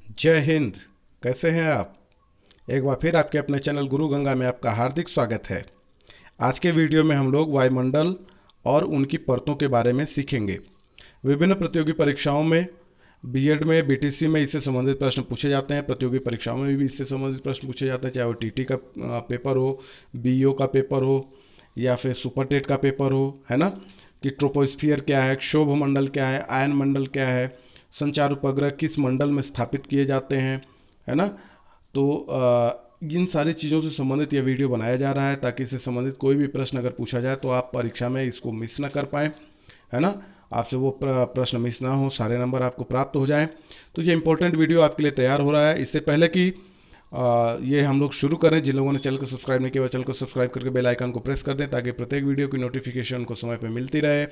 जय हिंद। कैसे हैं आप? एक बार फिर आपके अपने चैनल गुरु गंगा में आपका हार्दिक स्वागत है। आज के वीडियो में हम लोग वायुमंडल और उनकी परतों के बारे में सीखेंगे। विभिन्न प्रतियोगी परीक्षाओं में, बीएड में, बीटीसी में इससे संबंधित प्रश्न पूछे जाते हैं। प्रतियोगी परीक्षाओं में भी इससे संबंधित प्रश्न पूछे जाते हैं, चाहे वो टीटी का पेपर हो, बीईओ का पेपर हो या फिर सुपर टेट का पेपर हो, है ना। कि ट्रोपोस्फियर क्या है, क्षोभ मंडल क्या है, आयन मंडल क्या है, संचार उपग्रह किस मंडल में स्थापित किए जाते हैं, है ना। तो इन सारी चीज़ों से संबंधित यह वीडियो बनाया जा रहा है ताकि इससे संबंधित कोई भी प्रश्न अगर पूछा जाए तो आप परीक्षा में इसको मिस ना कर पाएँ, है ना। आपसे वो प्रश्न मिस ना हो, सारे नंबर आपको प्राप्त हो जाएं। तो ये इंपॉर्टेंट वीडियो आपके लिए तैयार हो रहा है। इससे पहले कि ये हम लोग शुरू करें, जिन लोगों ने चैनल को सब्सक्राइब नहीं किया चैनल को सब्सक्राइब करके बेल आइकन को प्रेस कर दें ताकि प्रत्येक वीडियो की नोटिफिकेशन उनको समय पर मिलती रहे।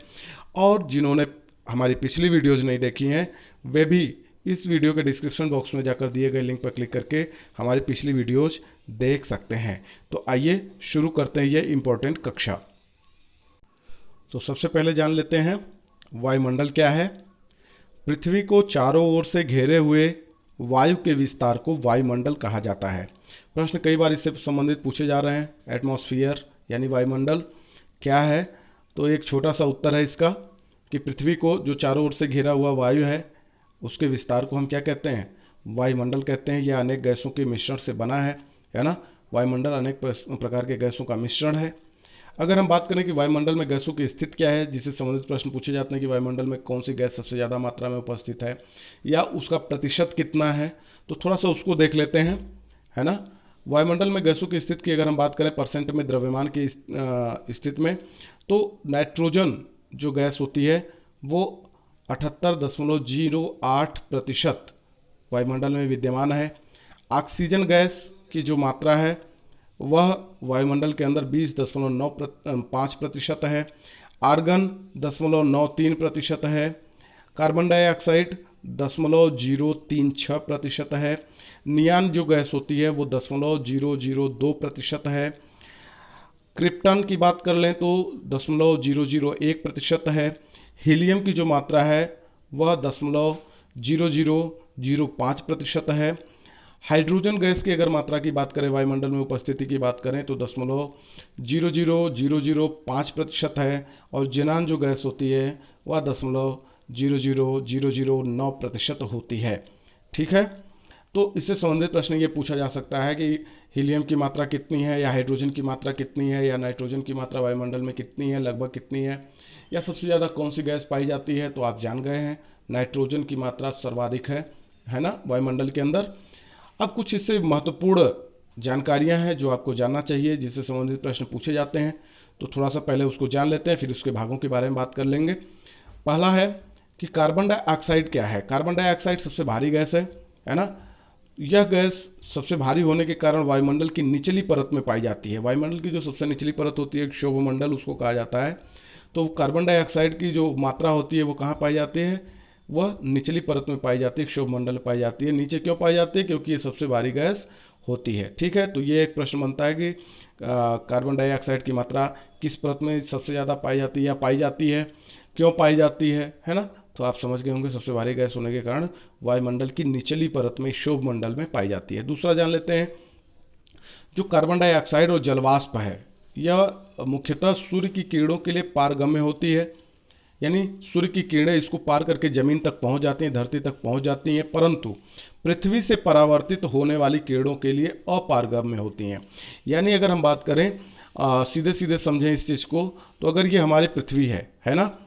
और जिन्होंने हमारी पिछली वीडियोज़ नहीं देखी हैं वे भी इस वीडियो के डिस्क्रिप्शन बॉक्स में जाकर दिए गए लिंक पर क्लिक करके हमारी पिछली वीडियोज़ देख सकते हैं। तो आइए शुरू करते हैं ये इम्पोर्टेंट कक्षा। तो सबसे पहले जान लेते हैं वायुमंडल क्या है। पृथ्वी को चारों ओर से घेरे हुए वायु के विस्तार को वायुमंडल कहा जाता है। प्रश्न कई बार इससे संबंधित पूछे जा रहे हैं। एटमॉस्फेयर यानी वायुमंडल क्या है? तो एक छोटा सा उत्तर है इसका कि पृथ्वी को जो चारों ओर से घिरा हुआ वायु है उसके विस्तार को हम क्या कहते हैं? वायुमंडल कहते हैं। यह अनेक गैसों के मिश्रण से बना है ना। वायुमंडल अनेक प्रकार के गैसों का मिश्रण है। अगर हम बात करें कि वायुमंडल में गैसों की स्थिति क्या है, जिससे संबंधित प्रश्न पूछे जाते हैं कि वायुमंडल में कौन सी गैस सबसे ज़्यादा मात्रा में उपस्थित है या उसका प्रतिशत कितना है, तो थोड़ा सा उसको देख लेते हैं, है ना। वायुमंडल में गैसों की स्थिति की अगर हम बात करें परसेंट में द्रव्यमान की स्थिति में, तो नाइट्रोजन जो गैस होती है वो 78.08% वायुमंडल में विद्यमान है। ऑक्सीजन गैस की जो मात्रा है वह वायुमंडल के अंदर 20.95% है। आर्गन 0.93% है। कार्बन डाइऑक्साइड 0.036% है। नियान जो गैस होती है वो 0.002% है। क्रिप्टन की बात कर लें तो 0.001% है। हीलियम की जो मात्रा है वह 0.0005% है। हाइड्रोजन गैस की अगर मात्रा की बात करें, वायुमंडल में उपस्थिति की बात करें तो 0.00005% है। और जेनान जो गैस होती है वह 0.00009% होती है। ठीक है। तो इससे संबंधित प्रश्न ये पूछा जा सकता है कि हीलियम की मात्रा कितनी है, या हाइड्रोजन की मात्रा कितनी है, या नाइट्रोजन की मात्रा वायुमंडल में कितनी है, लगभग कितनी है, या सबसे ज़्यादा कौन सी गैस पाई जाती है। तो आप जान गए हैं नाइट्रोजन की मात्रा सर्वाधिक है ना वायुमंडल के अंदर। अब कुछ इससे महत्वपूर्ण जानकारियां हैं जो आपको जानना चाहिए, जिससे संबंधित प्रश्न पूछे जाते हैं। तो थोड़ा सा पहले उसको जान लेते हैं, फिर उसके भागों के बारे में बात कर लेंगे। पहला है कि कार्बन डाइऑक्साइड क्या है। कार्बन डाइऑक्साइड सबसे भारी गैस है ना। यह गैस सबसे भारी होने के कारण वायुमंडल की निचली परत में पाई जाती है। वायुमंडल की जो सबसे निचली परत होती है क्षोभ मंडल उसको कहा जाता है। तो कार्बन डाइऑक्साइड की जो मात्रा होती है वो कहाँ पाई जाती है? वह निचली परत में पाई जाती है, क्षोभ मंडल में पाई जाती है। नीचे क्यों पाई जाती है? क्योंकि ये सबसे भारी गैस होती है। ठीक है। तो ये एक प्रश्न बनता है कि कार्बन डाइऑक्साइड की मात्रा किस परत में सबसे ज़्यादा पाई जाती है या पाई जाती है, क्यों पाई जाती है ना। तो आप समझ गए होंगे सबसे भारी गैस होने के कारण वायुमंडल की निचली परत में, क्षोभ मंडल में पाई जाती है। दूसरा जान लेते हैं, जो कार्बन डाइऑक्साइड और जलवाष्प है यह मुख्यतः सूर्य की किरणों के लिए पारगम्य होती है। यानी सूर्य की किरणें इसको पार करके जमीन तक पहुंच जाती हैं, धरती तक पहुंच जाती हैं, परंतु पृथ्वी से परावर्तित होने वाली किरणों के लिए अपारगम्य होती हैं। यानी अगर हम बात करें सीधे सीधे समझें इस चीज़ को, तो अगर ये हमारी पृथ्वी है ना,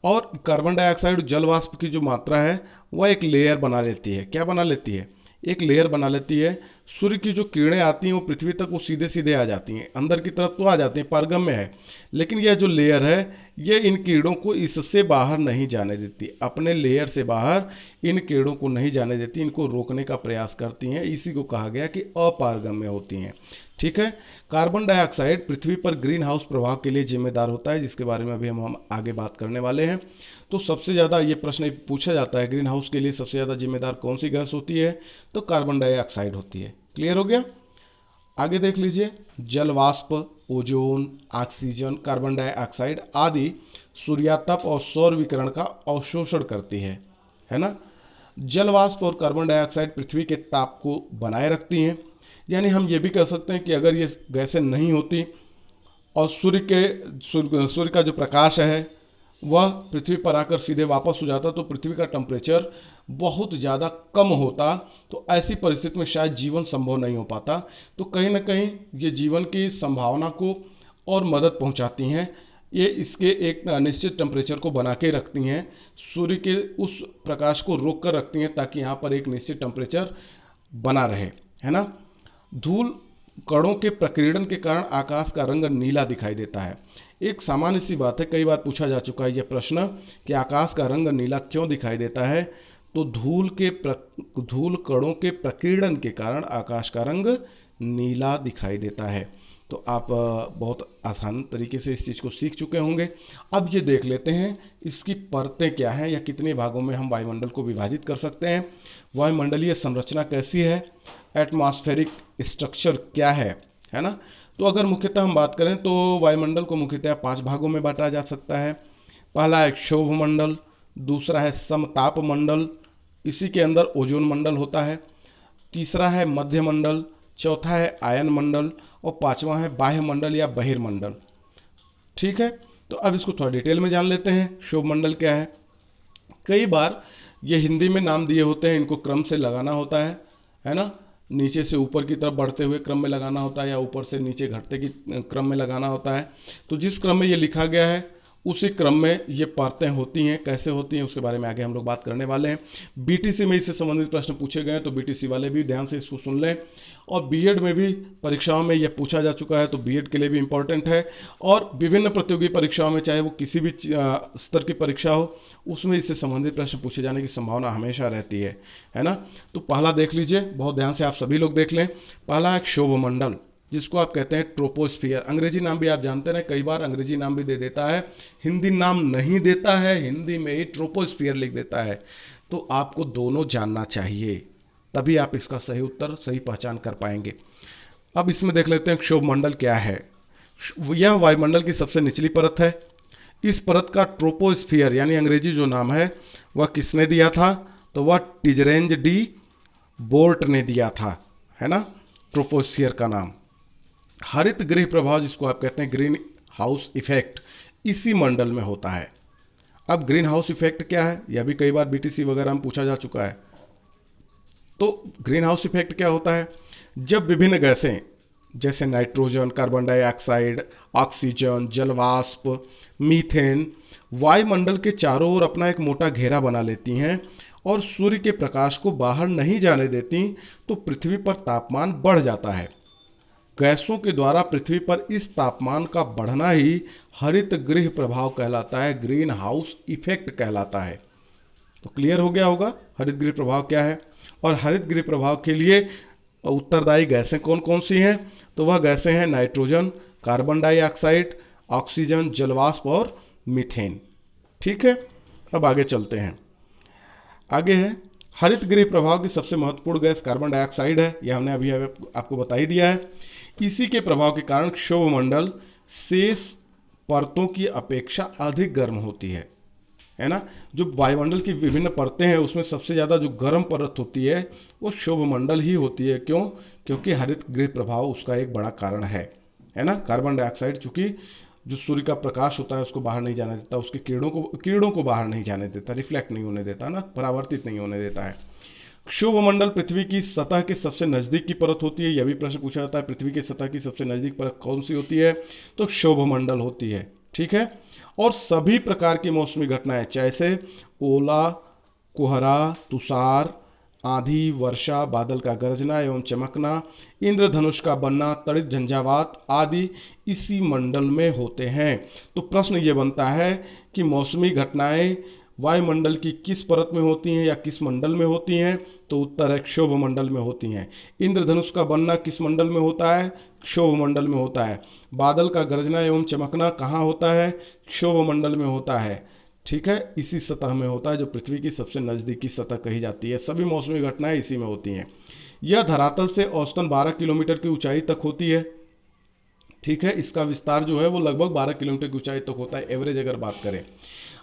और कार्बन डाइऑक्साइड जल वाष्प की जो मात्रा है वह एक लेयर बना लेती है। क्या बना लेती है? एक लेयर बना लेती है। सूर्य की जो किरणें आती हैं वो पृथ्वी तक वो सीधे सीधे आ जाती हैं, अंदर की तरफ तो आ जाती हैं, पारगम्य है। लेकिन यह जो लेयर है ये इन किरणों को इससे बाहर नहीं जाने देती, अपने लेयर से बाहर इन किरणों को नहीं जाने देती, इनको रोकने का प्रयास करती हैं। इसी को कहा गया कि अपारगम्य होती हैं। ठीक है। कार्बन डाइऑक्साइड पृथ्वी पर ग्रीन हाउस प्रभाव के लिए जिम्मेदार होता है, जिसके बारे में अभी हम आगे बात करने वाले हैं। तो सबसे ज़्यादा ये प्रश्न पूछा जाता है, ग्रीन हाउस के लिए सबसे ज़्यादा जिम्मेदार कौन सी गैस होती है? तो कार्बन डाइऑक्साइड होती है। क्लियर हो गया? आगे देख लीजिए, जल वाष्प, ओजोन, ऑक्सीजन, कार्बन डाइऑक्साइड आदि सूर्यातप और सौर विकिरण का अवशोषण करती है ना। जल वाष्प और कार्बन डाइऑक्साइड पृथ्वी के ताप को बनाए रखती हैं। यानी हम ये भी कह सकते हैं कि अगर ये गैसें नहीं होती और सूर्य का जो प्रकाश है वह पृथ्वी पर आकर सीधे वापस हो जाता तो पृथ्वी का टेम्परेचर बहुत ज़्यादा कम होता, तो ऐसी परिस्थिति में शायद जीवन संभव नहीं हो पाता। तो कहीं ना कहीं ये जीवन की संभावना को और मदद पहुंचाती हैं। ये इसके एक निश्चित टेम्परेचर को बना के रखती हैं, सूर्य के उस प्रकाश को रोक कर रखती हैं ताकि यहाँ पर एक निश्चित टेम्परेचर बना रहे, है ना। धूल कणों के प्रकीर्णन के कारण आकाश का रंग नीला दिखाई देता है। एक सामान्य सी बात है, कई बार पूछा जा चुका है यह प्रश्न कि आकाश का रंग नीला क्यों दिखाई देता है। तो धूल कणों के प्रकीर्णन के कारण आकाश का रंग नीला दिखाई देता है। तो आप बहुत आसान तरीके से इस चीज़ को सीख चुके होंगे। अब ये देख लेते हैं इसकी परतें क्या हैं या कितने भागों में हम वायुमंडल को विभाजित कर सकते हैं, वायुमंडलीय संरचना कैसी है, एटमॉस्फेरिक स्ट्रक्चर क्या है ना। तो अगर मुख्यतः हम बात करें तो वायुमंडल को मुख्यतः 5 भागों में बांटा जा सकता है। पहला है क्षोभ मंडल, दूसरा है समताप मंडल, इसी के अंदर ओजोन मंडल होता है, तीसरा है मध्य मंडल, चौथा है आयन मंडल और पांचवा है बाह्य मंडल या बहिर्मंडल। ठीक है, तो अब इसको थोड़ा डिटेल में जान लेते हैं। क्षोभ मंडल क्या है। कई बार ये हिंदी में नाम दिए होते हैं, इनको क्रम से लगाना होता है ना। नीचे से ऊपर की तरफ बढ़ते हुए क्रम में लगाना होता है या ऊपर से नीचे घटते की क्रम में लगाना होता है। तो जिस क्रम में ये लिखा गया है उसी क्रम में ये परतें होती हैं। कैसे होती हैं उसके बारे में आगे हम लोग बात करने वाले हैं। बीटीसी में इससे संबंधित प्रश्न पूछे गए हैं, तो बीटीसी वाले भी ध्यान से इसको सुन लें। और बीएड में भी परीक्षाओं में यह पूछा जा चुका है, तो बीएड के लिए भी इम्पोर्टेंट है। और विभिन्न प्रतियोगी परीक्षाओं में, चाहे वो किसी भी स्तर की परीक्षा हो, उसमें इससे संबंधित प्रश्न पूछे जाने की संभावना हमेशा रहती है ना। तो पहला देख लीजिए, बहुत ध्यान से आप सभी लोग देख लें। पहला है क्षोभ मंडल, जिसको आप कहते हैं ट्रोपोस्फियर। अंग्रेजी नाम भी आप जानते हैं, कई बार अंग्रेजी नाम भी दे देता है, हिंदी नाम नहीं देता है, हिंदी में ही ट्रोपोस्फियर लिख देता है। तो आपको दोनों जानना चाहिए, तभी आप इसका सही उत्तर, सही पहचान कर पाएंगे। अब इसमें देख लेते हैं क्षोभ मंडल क्या है। यह वायुमंडल की सबसे निचली परत है। इस परत का ट्रोपोस्फियर यानी अंग्रेजी जो नाम है वह किसने दिया था, तो वह टिजरेंज डी बोर्ट ने दिया था, है ना, ट्रोपोस्फियर का नाम। हरित गृह प्रभाव, जिसको आप कहते हैं ग्रीन हाउस इफेक्ट, इसी मंडल में होता है। अब ग्रीन हाउस इफेक्ट क्या है, यह भी कई बार बीटीसी वगैरह में पूछा जा चुका है। तो ग्रीन हाउस इफेक्ट क्या होता है, जब विभिन्न गैसें जैसे नाइट्रोजन, कार्बन डाइऑक्साइड, ऑक्सीजन, जलवाष्प, मीथेन वायुमंडल के चारों ओर अपना एक मोटा घेरा बना लेती हैं और सूर्य के प्रकाश को बाहर नहीं जाने देती, तो पृथ्वी पर तापमान बढ़ जाता है। गैसों के द्वारा पृथ्वी पर इस तापमान का बढ़ना ही हरित गृह प्रभाव कहलाता है, ग्रीन हाउस इफेक्ट कहलाता है। तो क्लियर हो गया होगा हरित गृह प्रभाव क्या है। और हरित गृह प्रभाव के लिए उत्तरदायी गैसें कौन कौन सी हैं, तो वह गैसें हैं नाइट्रोजन, कार्बन डाइऑक्साइड, ऑक्सीजन, जलवाष्प और मीथेन। ठीक है, अब आगे चलते हैं। आगे है हरित गृह प्रभाव की सबसे महत्वपूर्ण गैस कार्बन डाइऑक्साइड है, यह हमने अभी आपको बता ही दिया है। इसी के प्रभाव के कारण क्षोभ मंडल शेष परतों की अपेक्षा अधिक गर्म होती है ना। जो वायुमंडल की विभिन्न परतें हैं उसमें सबसे ज़्यादा जो गर्म परत होती है वो क्षोभ मंडल ही होती है। क्यों, क्योंकि हरित गृह प्रभाव उसका एक बड़ा कारण है ना। कार्बन डाइऑक्साइड चूंकि जो सूर्य का प्रकाश होता है उसको बाहर नहीं जाने देता, उसके किरणों को बाहर नहीं जाने देता, रिफ्लेक्ट नहीं होने देता ना, परावर्तित नहीं होने देता है। क्षोभ मंडल पृथ्वी की सतह के सबसे नज़दीक की परत होती है। यह भी प्रश्न पूछा जाता है, पृथ्वी की सतह की सबसे नज़दीक परत कौन सी होती है, तो क्षोभ मंडल होती है। ठीक है, और सभी प्रकार की मौसमी घटनाएं जैसे ओला, कोहरा, तुषार, आंधी, वर्षा, बादल का गरजना एवं चमकना, इंद्रधनुष का बनना, तड़ित झंझावात आदि इसी मंडल में होते हैं। तो प्रश्न ये बनता है कि मौसमी घटनाएं वायुमंडल की किस परत में होती हैं या किस मंडल में होती हैं, तो उत्तर है क्षोभ मंडल में होती हैं। इंद्रधनुष का बनना किस मंडल में होता है, क्षोभ मंडल में होता है। बादल का गरजना एवं चमकना कहाँ होता है, क्षोभ मंडल में होता है। ठीक है, इसी सतह में होता है जो पृथ्वी की सबसे नज़दीकी सतह कही जाती है। सभी मौसमी घटनाएं इसी में होती हैं। यह धरातल से औसतन 12 किलोमीटर की ऊंचाई तक होती है। ठीक है, इसका विस्तार जो है वो लगभग 12 किलोमीटर की ऊंचाई तक होता है, एवरेज अगर बात करें।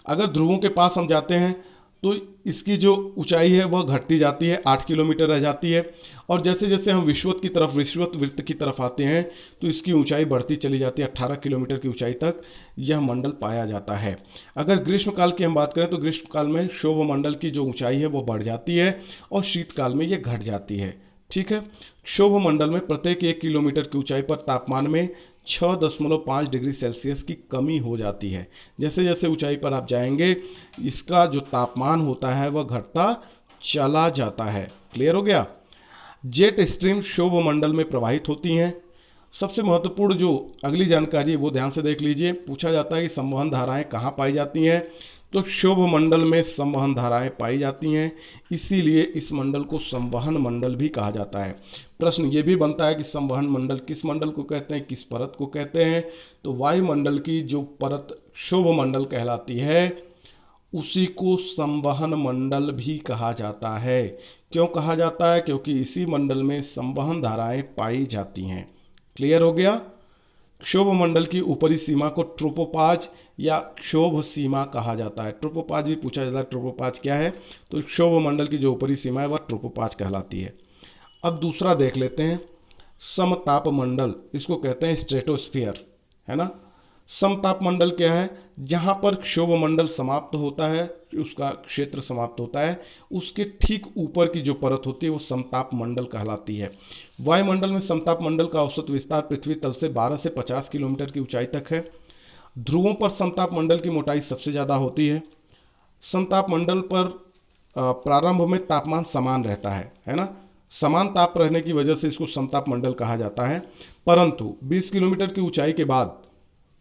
अगर ध्रुवों के पास हम जाते हैं तो इसकी जो ऊंचाई है वह घटती जाती है, 8 किलोमीटर रह जाती है। और जैसे जैसे हम विषुवत वृत्त की तरफ आते हैं तो इसकी ऊंचाई बढ़ती चली जाती है, 18 किलोमीटर की ऊंचाई तक यह मंडल पाया जाता है। अगर ग्रीष्मकाल की हम बात करें तो ग्रीष्मकाल में क्षोभ मंडल की जो ऊंचाई है वो बढ़ जाती है और शीतकाल में यह घट जाती है। ठीक है। क्षोभ मंडल में प्रत्येक 1 किलोमीटर की ऊंचाई पर तापमान में 6.5 डिग्री सेल्सियस की कमी हो जाती है। जैसे जैसे ऊंचाई पर आप जाएंगे इसका जो तापमान होता है वह घटता चला जाता है। क्लियर हो गया। जेट स्ट्रीम क्षोभ मंडल में प्रवाहित होती हैं। सबसे महत्वपूर्ण जो अगली जानकारी है वो ध्यान से देख लीजिए। पूछा जाता है कि संवहन धाराएं कहाँ पाई जाती हैं, तो क्षोभ मंडल में संवहन धाराएं पाई जाती हैं, इसीलिए इस मंडल को संवहन मंडल भी कहा जाता है। प्रश्न ये भी बनता है कि संवहन मंडल किस मंडल को कहते हैं, किस परत को कहते हैं, तो वायुमंडल की जो परत क्षोभ मंडल कहलाती है उसी को संवहन मंडल भी कहा जाता है। क्यों कहा जाता है? क्योंकि इसी मंडल में संवहन धाराएं पाई जाती हैं। क्लियर हो गया। क्षोभ मंडल की ऊपरी सीमा को ट्रोपोपाज या क्षोभ सीमा कहा जाता है। ट्रोपोपाज भी पूछा जाता है, ट्रोपोपाज क्या है, तो क्षोभ मंडल की जो ऊपरी सीमा है वह ट्रोपोपाज कहलाती है। अब दूसरा देख लेते हैं, समताप मंडल, इसको कहते हैं स्ट्रेटोस्फियर, है ना। समताप मंडल क्या है? जहाँ पर क्षोभ मंडल समाप्त होता है, उसका क्षेत्र समाप्त होता है, उसके ठीक ऊपर की जो परत होती है वो समताप मंडल कहलाती है। वायुमंडल में समताप मंडल का औसत विस्तार पृथ्वी तल से 12 से 50 किलोमीटर की ऊंचाई तक है। ध्रुवों पर समताप मंडल की मोटाई सबसे ज़्यादा होती है। समताप मंडल पर प्रारंभ में तापमान समान रहता है ना। समान ताप रहने की वजह से इसको समताप मंडल कहा जाता है। परंतु 20 किलोमीटर की ऊंचाई के बाद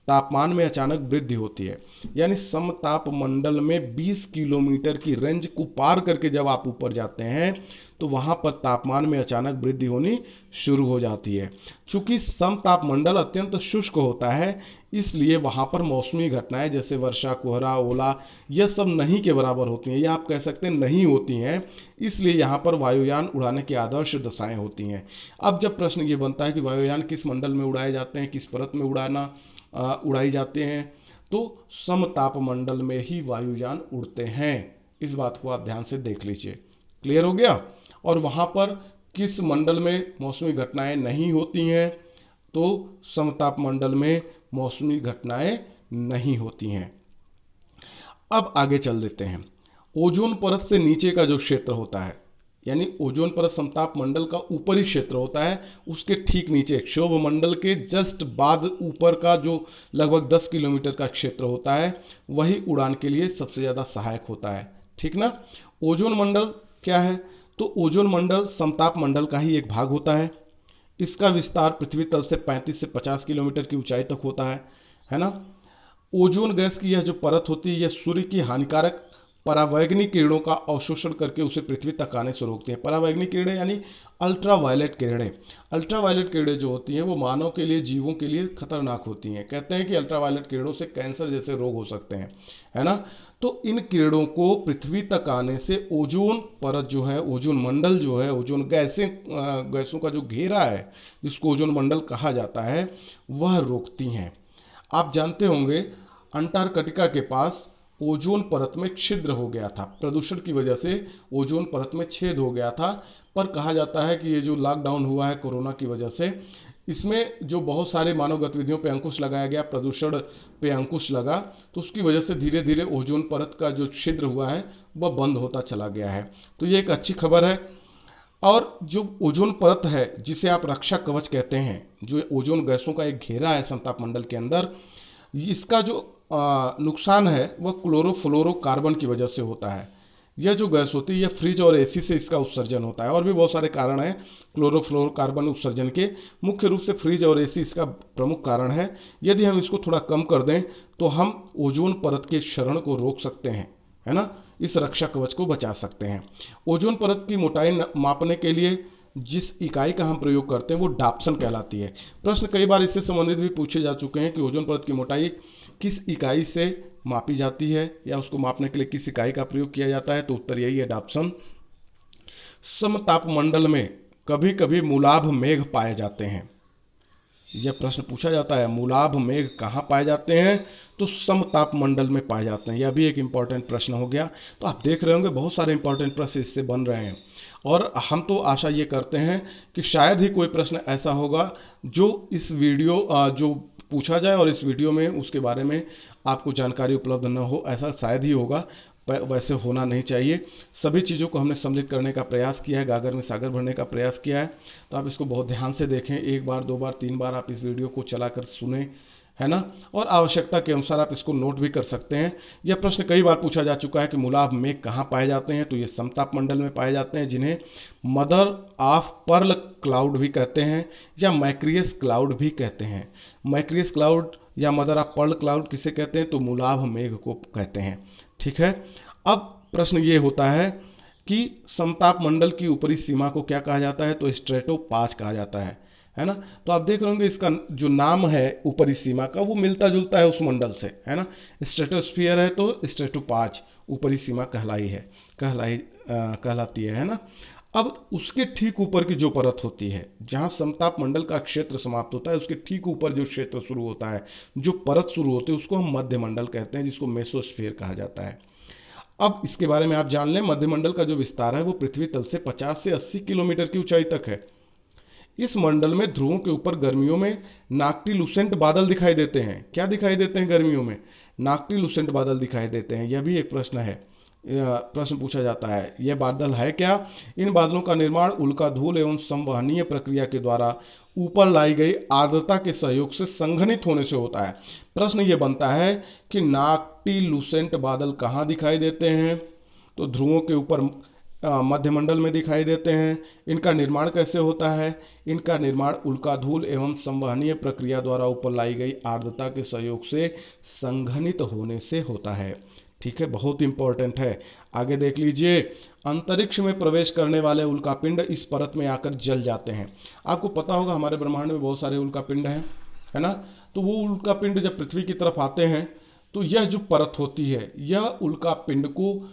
तापमान में अचानक वृद्धि होती है। यानी समताप मंडल में 20 किलोमीटर की रेंज को पार करके जब आप ऊपर जाते हैं तो वहां पर तापमान में अचानक वृद्धि होनी शुरू हो जाती है। चूंकि समताप मंडल अत्यंत शुष्क होता है इसलिए वहां पर मौसमी घटनाएं जैसे वर्षा, कोहरा, ओला यह सब नहीं के बराबर होती हैं, या आप कह सकते हैं नहीं होती हैं। इसलिए यहाँ पर वायुयान उड़ाने की आदर्श दशाएं होती हैं। अब जब प्रश्न ये बनता है कि वायुयान किस मंडल में उड़ाए जाते हैं, किस परत में उड़ाई जाते हैं, तो समताप मंडल में ही वायुयान उड़ते हैं। इस बात को आप ध्यान से देख लीजिए। क्लियर हो गया। और वहाँ पर किस मंडल में मौसमी घटनाएं नहीं होती हैं, तो समताप मंडल में मौसमी घटनाएं नहीं होती हैं। अब आगे चल देते हैं। ओजोन परत से नीचे का जो क्षेत्र होता है, यानी ओजोन परत समताप मंडल का ऊपरी क्षेत्र होता है, उसके ठीक नीचे क्षोभ मंडल के जस्ट बाद ऊपर का जो लगभग 10 किलोमीटर का क्षेत्र होता है वही उड़ान के लिए सबसे ज़्यादा सहायक होता है। ठीक ना। ओजोन मंडल क्या है? तो ओजोन मंडल समताप मंडल का ही एक भाग होता है। इसका विस्तार पृथ्वी तल से 35 से 50 किलोमीटर की ऊंचाई तक होता है ना। ओजोन गैस की यह जो परत होती है यह सूर्य की हानिकारक परावैंगनी किरणों का अवशोषण करके उसे पृथ्वी तक आने से रोकती है। परावैंगनी किरणें यानी अल्ट्रावायलेट किरणें। अल्ट्रावायलेट किरणें जो होती हैं वो मानव के लिए, जीवों के लिए खतरनाक होती हैं। कहते हैं कि अल्ट्रावायलेट किरणों से कैंसर जैसे रोग हो सकते हैं, है ना। तो इन किरणों को पृथ्वी तक आने से ओजोन परत जो है, ओजोन मंडल जो है, ओजोन गैसों का जो घेरा है जिसको ओजोन मंडल कहा जाता है वह रोकती हैं। आप जानते होंगे अंटार्कटिका के पास ओजोन परत में छिद्र हो गया था, प्रदूषण की वजह से ओजोन परत में छेद हो गया था। पर कहा जाता है कि ये जो लॉकडाउन हुआ है कोरोना की वजह से, इसमें जो बहुत सारे मानव गतिविधियों पे अंकुश लगाया गया, प्रदूषण पे अंकुश लगा, तो उसकी वजह से धीरे धीरे ओजोन परत का जो छिद्र हुआ है वह बंद होता चला गया है। तो ये एक अच्छी खबर है। और जो ओजोन परत है जिसे आप रक्षा कवच कहते हैं, जो ओजोन गैसों का एक घेरा है समताप मंडल के अंदर, इसका जो नुकसान है वह क्लोरोफ्लोरोकार्बन की वजह से होता है। यह जो गैस होती है यह फ्रिज और एसी से इसका उत्सर्जन होता है। और भी बहुत सारे कारण हैं क्लोरोफ्लोरोकार्बन उत्सर्जन के, मुख्य रूप से फ्रिज और एसी इसका प्रमुख कारण है। यदि हम इसको थोड़ा कम कर दें तो हम ओजोन परत के क्षरण को रोक सकते हैं, है ना, इस रक्षा कवच को बचा सकते हैं। ओजोन परत की मोटाई मापने के लिए जिस इकाई का हम प्रयोग करते हैं वो डाप्सन कहलाती है। प्रश्न कई बार इससे संबंधित भी पूछे जा चुके हैं कि ओजोन परत की मोटाई किस इकाई से मापी जाती है या उसको मापने के लिए किस इकाई का प्रयोग किया जाता है, तो उत्तर यही है, डाप्सन। समताप मंडल में कभी कभी मूलाभ मेघ पाए जाते हैं। यह प्रश्न पूछा जाता है। मूलाभ मेघ कहाँ पाए जाते हैं? तो समताप मंडल में पाए जाते हैं। यह भी एक इम्पॉर्टेंट प्रश्न हो गया। तो आप देख रहे होंगे बहुत सारे इंपॉर्टेंट प्रश्न इससे बन रहे हैं, और हम तो आशा ये करते हैं कि शायद ही कोई प्रश्न ऐसा होगा जो इस वीडियो जो पूछा जाए और इस वीडियो में उसके बारे में आपको जानकारी उपलब्ध न हो, ऐसा शायद ही होगा। वैसे होना नहीं चाहिए। सभी चीज़ों को हमने सम्मिलित करने का प्रयास किया है, गागर में सागर भरने का प्रयास किया है। तो आप इसको बहुत ध्यान से देखें, एक बार, दो बार, तीन बार आप इस वीडियो को चलाकर सुने, है ना, और आवश्यकता के अनुसार आप इसको नोट भी कर सकते हैं। यह प्रश्न कई बार पूछा जा चुका है कि मूलाभ मेघ कहाँ पाए जाते हैं? तो ये समताप मंडल में पाए जाते हैं, जिन्हें मदर ऑफ पर्ल क्लाउड भी कहते हैं या मैक्रियस क्लाउड भी कहते हैं। मैक्रियस क्लाउड या मदर ऑफ पर्ल क्लाउड किसे कहते हैं? तो मूलाभ मेघ को कहते हैं। ठीक है। अब प्रश्न ये होता है कि समताप मंडल की ऊपरी सीमा को क्या कहा जाता है? तो स्ट्रेटोपाज कहा जाता है ना। तो आप देख रहे होंगे इसका जो नाम है ऊपरी सीमा का वो मिलता जुलता है उस मंडल से, है ना। स्ट्रेटोस्फियर है तो स्ट्रेटोपाज ऊपरी सीमा कहलाती है ना। अब उसके ठीक ऊपर की जो परत होती है, जहाँ समताप मंडल का क्षेत्र समाप्त होता है, उसके ठीक ऊपर जो क्षेत्र शुरू होता है, जो परत शुरू होती है, उसको हम मध्य मंडल कहते हैं, जिसको मेसोस्फीयर कहा जाता है। अब इसके बारे में आप जान लें, मध्य मंडल का जो विस्तार है वो पृथ्वी तल से 50 से 80 किलोमीटर की ऊंचाई तक है। इस मंडल में ध्रुवों के ऊपर गर्मियों में नाक्टिलुसेंट बादल दिखाई देते हैं। क्या दिखाई देते हैं गर्मियों में? नाक्टिलुसेंट बादल दिखाई देते हैं। यह भी एक प्रश्न है, प्रश्न पूछा जाता है। यह बादल है क्या? इन बादलों का निर्माण उल्का धूल एवं संवहनीय प्रक्रिया के द्वारा ऊपर लाई गई आर्द्रता के सहयोग से संघनित होने से होता है। प्रश्न ये बनता है कि नाक्टिलुसेंट बादल कहाँ दिखाई देते हैं? तो ध्रुवों के ऊपर मध्य मंडल में दिखाई देते हैं। इनका निर्माण कैसे होता है? इनका निर्माण उल्का धूल एवं संवहनीय प्रक्रिया द्वारा ऊपर लाई गई आर्द्रता के सहयोग से संघनित होने से होता है। ठीक है, बहुत इंपॉर्टेंट है। आगे देख लीजिए, अंतरिक्ष में प्रवेश करने वाले उल्कापिंड इस परत में आकर जल जाते हैं। आपको पता होगा हमारे ब्रह्मांड में बहुत सारे उल्कापिंड हैं, है ना। तो वो उल्कापिंड जब पृथ्वी की तरफ आते हैं तो यह जो परत होती है, यह उल्कापिंड को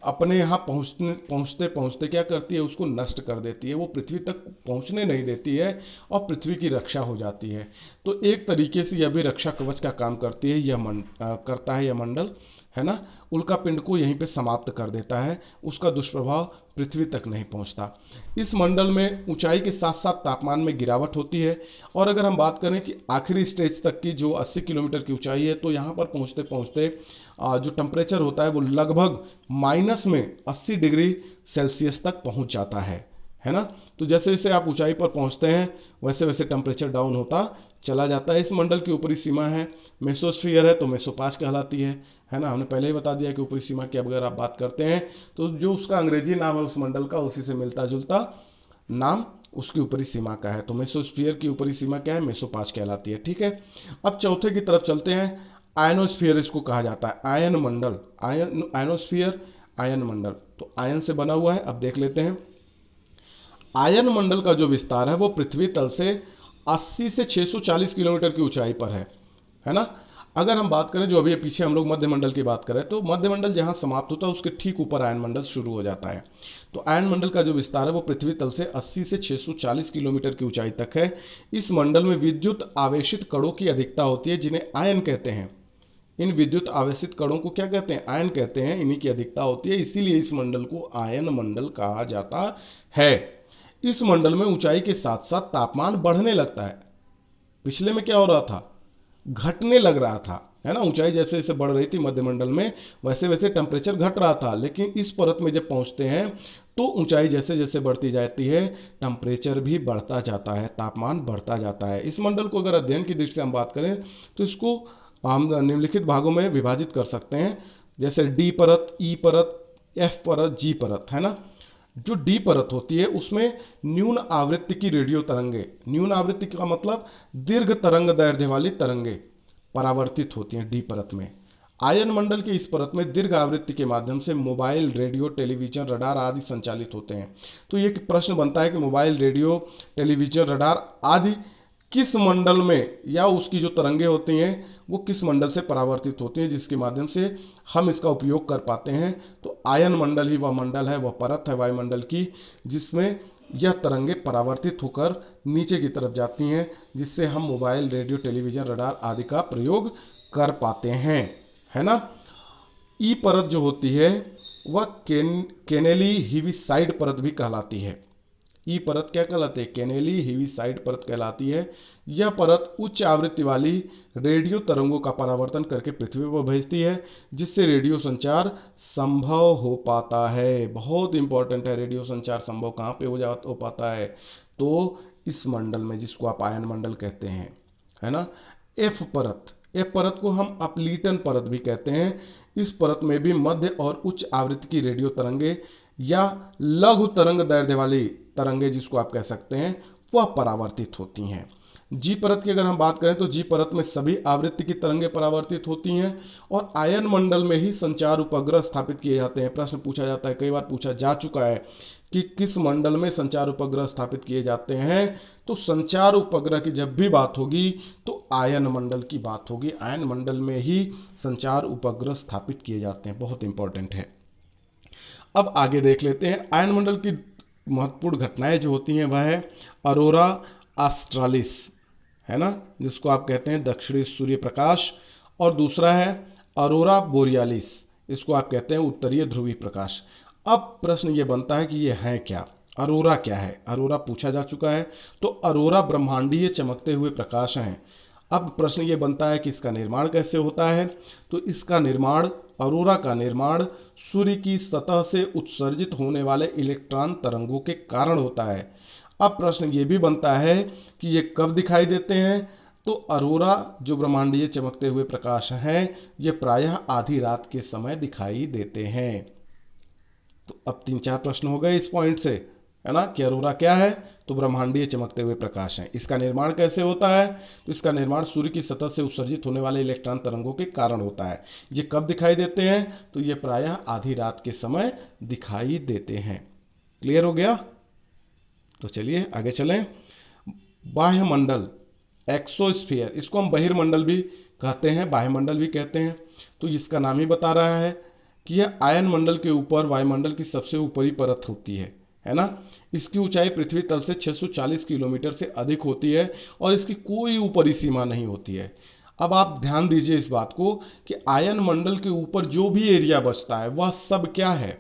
अपने यहाँ पहुँचते पहुँचते क्या करती है? उसको नष्ट कर देती है। वो पृथ्वी तक पहुँचने नहीं देती है और पृथ्वी की रक्षा हो जाती है। तो एक तरीके से यह भी रक्षा कवच का काम करती है, करता है यह मंडल, है ना। उल्कापिंड को यहीं पे समाप्त कर देता है, उसका दुष्प्रभाव पृथ्वी तक नहीं पहुंचता। इस मंडल में ऊंचाई के साथ साथ तापमान में गिरावट होती है। और अगर हम बात करें कि आखिरी स्टेज तक की जो 80 किलोमीटर की ऊंचाई है, तो यहाँ पर पहुँचते पहुँचते जो टेम्परेचर होता है वो लगभग माइनस में 80 डिग्री सेल्सियस तक पहुँच जाता है ना। तो जैसे जैसे आप ऊंचाई पर पहुँचते हैं वैसे वैसे टेम्परेचर डाउन होता चला जाता है। इस मंडल की ऊपरी सीमा है मेसोस्फीयर है तो मेसोपाज कहलाती है ना। हमने पहले ही बता दिया कि ऊपरी सीमा की अगर आप बात करते हैं तो जो उसका अंग्रेजी नाम है उस मंडल का, उसी से मिलता जुलता नाम उसकी ऊपरी सीमा का है। तो मेसोस्फीयर की ऊपरी सीमा क्या है? मेसोपाज कहलाती है। ठीक है, अब चौथे की तरफ चलते हैं। आयनोस्फीयर इसको कहा जाता है, आयन मंडल। आयनोस्फीयर, आयन मंडल, तो आयन से बना हुआ है। अब देख लेते हैं, आयन मंडल का जो विस्तार है वो पृथ्वी तल से 80 से 640 किलोमीटर की ऊंचाई पर है ना। अगर हम बात करें, जो अभी पीछे हम लोग मध्य मंडल की बात करें, तो मध्य मंडल जहां समाप्त होता है उसके ठीक ऊपर आयन मंडल शुरू हो जाता है। तो आयन मंडल का जो विस्तार है वो पृथ्वी तल से 80 से 640 किलोमीटर की ऊंचाई तक है। इस मंडल में विद्युत आवेशित कणों की अधिकता होती है, जिन्हें आयन कहते हैं। इन विद्युत आवेशित कणों को क्या कहते हैं? आयन कहते हैं। इन्हीं की अधिकता होती है, इसीलिए इस मंडल को आयन मंडल कहा जाता है। इस मंडल में ऊंचाई के साथ साथ तापमान बढ़ने लगता है। पिछले में क्या हो रहा था? घटने लग रहा था, है ना। ऊंचाई जैसे जैसे बढ़ रही थी मध्य मंडल में, वैसे वैसे टेम्परेचर घट रहा था। लेकिन इस परत में जब पहुंचते हैं तो ऊंचाई जैसे जैसे बढ़ती जाती है, टेम्परेचर भी बढ़ता जाता है, तापमान बढ़ता जाता है। इस मंडल को अगर अध्ययन की दृष्टि से हम बात करें तो इसको हम निम्नलिखित भागों में विभाजित कर सकते हैं, जैसे डी परत, ई परत, एफ परत, जी परत, है ना। जो डी परत होती है उसमें न्यून आवृत्ति की रेडियो तरंगे, न्यून आवृत्ति का मतलब दीर्घ तरंग दैर्ध्य वाली तरंगे परावर्तित होती हैं डी परत में। आयन मंडल की इस परत में दीर्घ आवृत्ति के माध्यम से मोबाइल, रेडियो, टेलीविजन, रडार आदि संचालित होते हैं। तो ये प्रश्न बनता है कि मोबाइल, रेडियो, टेलीविजन, रडार आदि किस मंडल में, या उसकी जो तरंगे होती हैं वो किस मंडल से परावर्तित होती हैं, जिसके माध्यम से हम इसका उपयोग कर पाते हैं। तो आयन मंडल ही वह मंडल है, वह परत है वायुमंडल की जिसमें यह तरंगे परावर्तित होकर नीचे की तरफ जाती हैं, जिससे हम मोबाइल, रेडियो, टेलीविज़न, रडार आदि का प्रयोग कर पाते हैं, है ना। ई परत जो होती है वह केनेली हीविसाइड परत भी कहलाती है। ई परत क्या कहलाती है? केनेली हीविसाइड परत कहलाती है। यह परत उच्च आवृत्ति वाली रेडियो तरंगों का परावर्तन करके पृथ्वी पर भेजती है, जिससे रेडियो संचार संभव हो पाता है। बहुत इंपॉर्टेंट है, रेडियो संचार संभव कहाँ पे हो पाता है? तो इस मंडल में, जिसको आप आयन मंडल कहते हैं, है ना। एफ परत को हम अपलीटन परत भी कहते हैं। इस परत में भी मध्य और उच्च आवृत्ति की रेडियो तरंगे या लघु तरंग दैर्ध्य वाली तरंगे, जिसको आप कह सकते हैं, वह परावर्तित होती हैं। जी परत की अगर हम बात करें तो जी परत में सभी आवृत्ति की तरंगें परावर्तित होती हैं और आयन मंडल में ही संचार उपग्रह स्थापित किए जाते हैं। प्रश्न पूछा जाता है, कई बार पूछा जा चुका है कि किस मंडल में संचार उपग्रह स्थापित किए जाते हैं। तो संचार उपग्रह की जब भी बात होगी तो आयन मंडल की बात होगी। आयन मंडल में ही संचार उपग्रह स्थापित किए जाते हैं, बहुत इंपॉर्टेंट है। अब आगे देख लेते हैं आयन मंडल की महत्वपूर्ण घटनाएं जो होती हैं, वह है अरोरा ऑस्ट्रालिस, है ना, जिसको आप कहते हैं दक्षिणी सूर्य प्रकाश, और दूसरा है अरोरा बोरियालिस, इसको आप कहते हैं उत्तरीय ध्रुवीय प्रकाश। अब प्रश्न ये बनता है कि ये है क्या? अरोरा क्या है? अरोरा पूछा जा चुका है। तो अरोरा ब्रह्मांडीय चमकते हुए प्रकाश हैं। अब प्रश्न ये बनता है कि इसका निर्माण कैसे होता है? तो इसका निर्माण, अरोरा का निर्माण सूर्य की सतह से उत्सर्जित होने वाले इलेक्ट्रॉन तरंगों के कारण होता है। अब प्रश्न ये भी बनता है कि ये कब दिखाई देते हैं? तो अरोरा जो ब्रह्मांडीय चमकते हुए प्रकाश हैं, ये प्रायः आधी रात के समय दिखाई देते हैं। तो अब 3-4 प्रश्न हो गए इस पॉइंट से, है ना, कि अरोरा क्या है? तो ब्रह्मांडीय चमकते हुए प्रकाश है। इसका निर्माण कैसे होता है? तो इसका निर्माण सूर्य की सतह से उत्सर्जित होने वाले इलेक्ट्रॉन तरंगों के कारण होता है। ये कब दिखाई देते हैं? तो ये प्रायः आधी रात के समय दिखाई देते हैं। क्लियर हो गया? तो चलिए आगे चलें। बाह्यमंडल, एक्सोस्फीयर, इसको हम बहिर्मंडल भी कहते हैं, बाह्यमंडल भी कहते हैं। तो इसका नाम ही बता रहा है कि यह आयन मंडल के ऊपर वायुमंडल की सबसे ऊपरी परत होती है ना। इसकी ऊंचाई पृथ्वी तल से 640 किलोमीटर से अधिक होती है और इसकी कोई ऊपरी सीमा नहीं होती है। अब आप ध्यान दीजिए इस बात को कि आयन मंडल के ऊपर जो भी एरिया बचता है वह सब क्या है?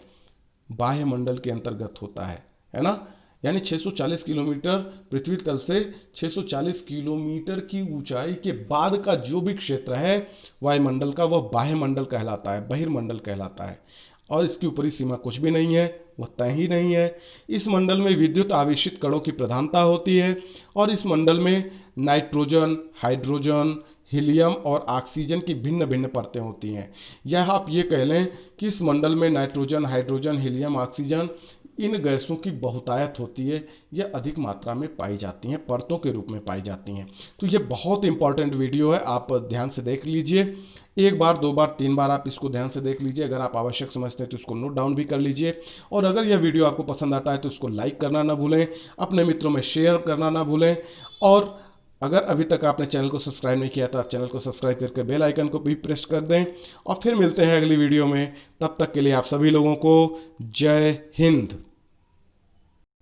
बाह्यमंडल के अंतर्गत होता है ना। यानी 640 किलोमीटर पृथ्वी तल से 640 किलोमीटर की ऊंचाई के बाद का जो भी क्षेत्र है वायुमंडल का, वह बाह्यमंडल कहलाता है, बहिर्मंडल कहलाता है। और इसकी ऊपरी सीमा कुछ भी नहीं है, वह तय ही नहीं है। इस मंडल में विद्युत आवेशित कणों की प्रधानता होती है और इस मंडल में नाइट्रोजन, हाइड्रोजन, हीलियम और ऑक्सीजन की भिन्न भिन्न परतें होती हैं। यह आप ये कह लें कि इस मंडल में नाइट्रोजन, हाइड्रोजन, हीलियम, ऑक्सीजन, इन गैसों की बहुतायत होती है। यह अधिक मात्रा में पाई जाती हैं, परतों के रूप में पाई जाती हैं। तो ये बहुत इंपॉर्टेंट वीडियो है, आप ध्यान से देख लीजिए। एक बार, 2 बार, 3 बार आप इसको ध्यान से देख लीजिए। अगर आप आवश्यक समझते हैं तो इसको नोट डाउन भी कर लीजिए। और अगर यह वीडियो आपको पसंद आता है तो इसको लाइक करना ना भूलें, अपने मित्रों में शेयर करना ना भूलें। और अगर अभी तक आपने चैनल को सब्सक्राइब नहीं किया तो आप चैनल को सब्सक्राइब करके बेल आइकन को भी प्रेस कर दें। और फिर मिलते हैं अगली वीडियो में। तब तक के लिए आप सभी लोगों को जय हिंद।